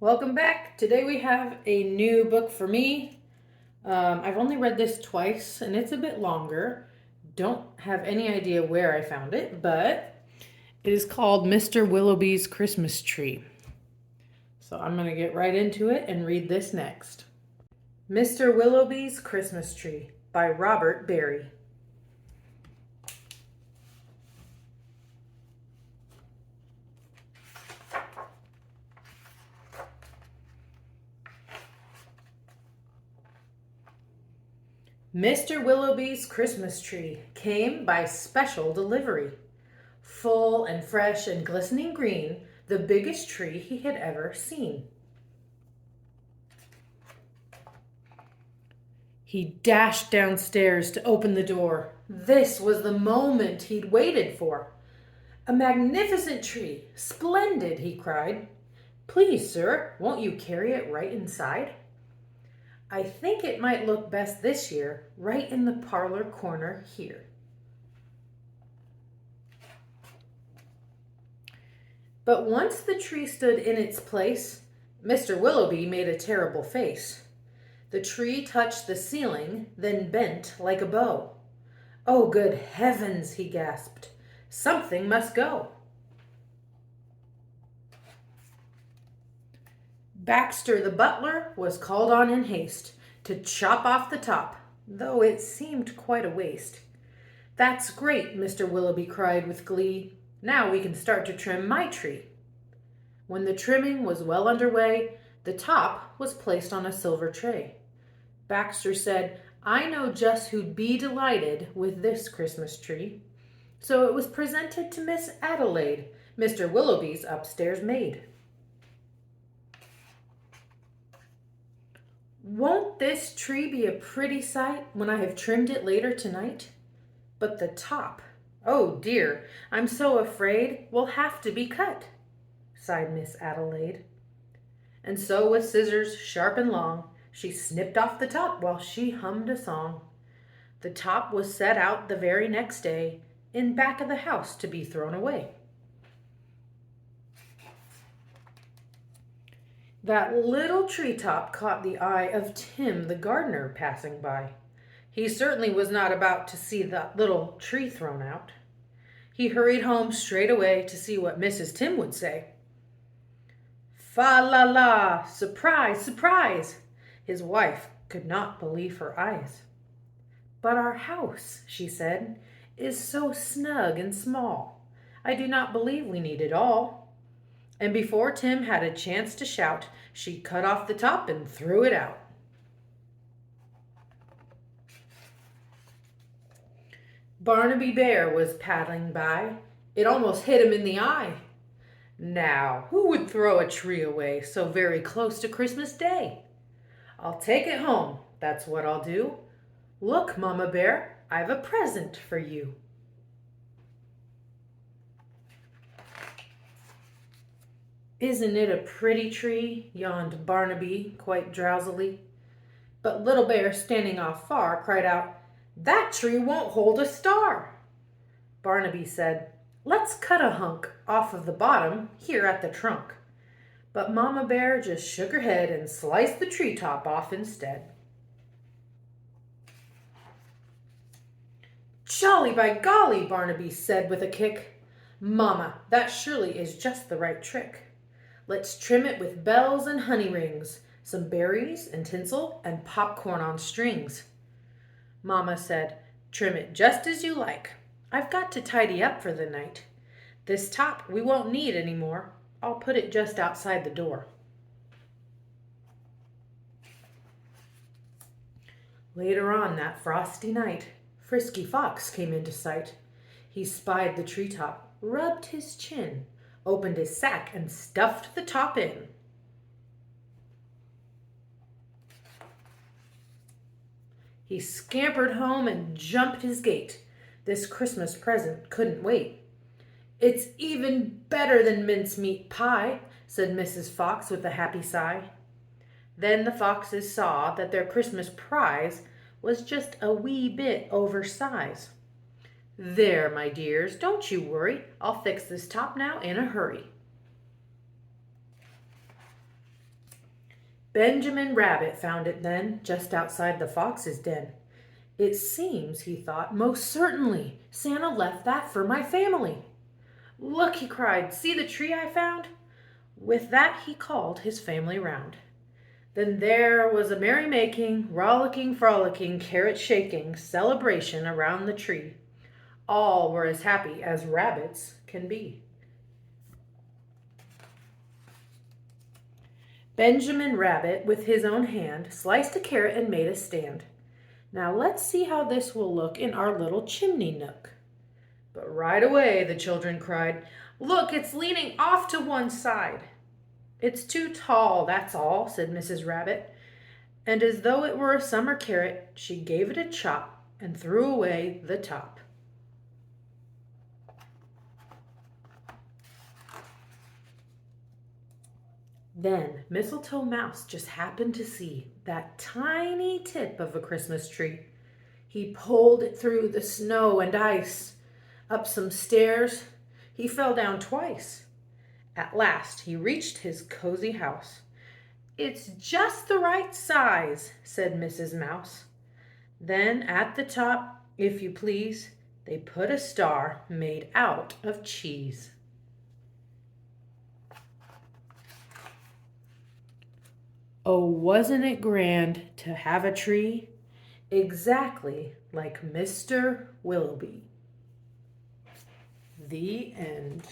Welcome back. Today we have a new book for me. I've only read this twice and it's a bit longer. Don't have any idea where I found it, but it is called Mr. Willowby's Christmas Tree. So I'm going to get right into it and read this next. Mr. Willowby's Christmas Tree by Robert Barry. Mr. Willowby's Christmas tree came by special delivery. Full and fresh and glistening green, the biggest tree he had ever seen. He dashed downstairs to open the door. This was the moment he'd waited for. A magnificent tree, splendid, he cried. Please, sir, won't you carry it right inside? I think it might look best this year, right in the parlor corner here. But once the tree stood in its place, Mr. Willowby made a terrible face. The tree touched the ceiling, then bent like a bow. Oh, good heavens, he gasped. Something must go. Baxter the butler was called on in haste to chop off the top, though it seemed quite a waste. That's great, Mr. Willowby cried with glee. Now we can start to trim my tree. When the trimming was well underway, the top was placed on a silver tray. Baxter said, I know just who'd be delighted with this Christmas tree. So it was presented to Miss Adelaide, Mr. Willowby's upstairs maid. Won't this tree be a pretty sight when I have trimmed it later tonight? But the top, oh dear, I'm so afraid will have to be cut, sighed Miss Adelaide. And so with scissors sharp and long, she snipped off the top while she hummed a song. The top was set out the very next day in back of the house to be thrown away. That little treetop caught the eye of Tim the gardener passing by. He certainly was not about to see that little tree thrown out. He hurried home straight away to see what Mrs. Tim would say. Fa la la! Surprise, surprise! His wife could not believe her eyes. But our house, she said, is so snug and small. I do not believe we need it all. And before Tim had a chance to shout, she cut off the top and threw it out. Barnaby Bear was paddling by. It almost hit him in the eye. Now, who would throw a tree away so very close to Christmas Day? I'll take it home, that's what I'll do. Look, Mama Bear, I've a present for you. Isn't it a pretty tree? Yawned Barnaby quite drowsily. But Little Bear, standing off far, cried out, That tree won't hold a star. Barnaby said, Let's cut a hunk off of the bottom here at the trunk. But Mama Bear just shook her head and sliced the treetop off instead. Jolly by golly, Barnaby said with a kick. Mama, that surely is just the right trick. Let's trim it with bells and honey rings, some berries and tinsel and popcorn on strings. Mama said, Trim it just as you like. I've got to tidy up for the night. This top we won't need any more. I'll put it just outside the door. Later on that frosty night, Frisky Fox came into sight. He spied the treetop, rubbed his chin, opened his sack, and stuffed the top in. He scampered home and jumped his gate. This Christmas present couldn't wait. It's even better than mincemeat pie, said Mrs. Fox with a happy sigh. Then the foxes saw that their Christmas prize was just a wee bit oversize. There, my dears, don't you worry. I'll fix this top now in a hurry. Benjamin Rabbit found it then, just outside the fox's den. It seems, he thought, most certainly Santa left that for my family. Look, he cried, see the tree I found? With that he called his family round. Then there was a merrymaking, rollicking, frolicking, carrot-shaking celebration around the tree. All were as happy as rabbits can be. Benjamin Rabbit, with his own hand, sliced a carrot and made a stand. Now let's see how this will look in our little chimney nook. But right away the children cried, "Look, it's leaning off to one side." "It's too tall, that's all," said Mrs. Rabbit. And as though it were a summer carrot, she gave it a chop and threw away the top. Then Mistletoe Mouse just happened to see that tiny tip of a Christmas tree. He pulled it through the snow and ice, up some stairs. He fell down twice. At last he reached his cozy house. "It's just the right size," said Mrs. Mouse. Then at the top, if you please, they put a star made out of cheese. Oh, wasn't it grand to have a tree exactly like Mr. Willowby? The end.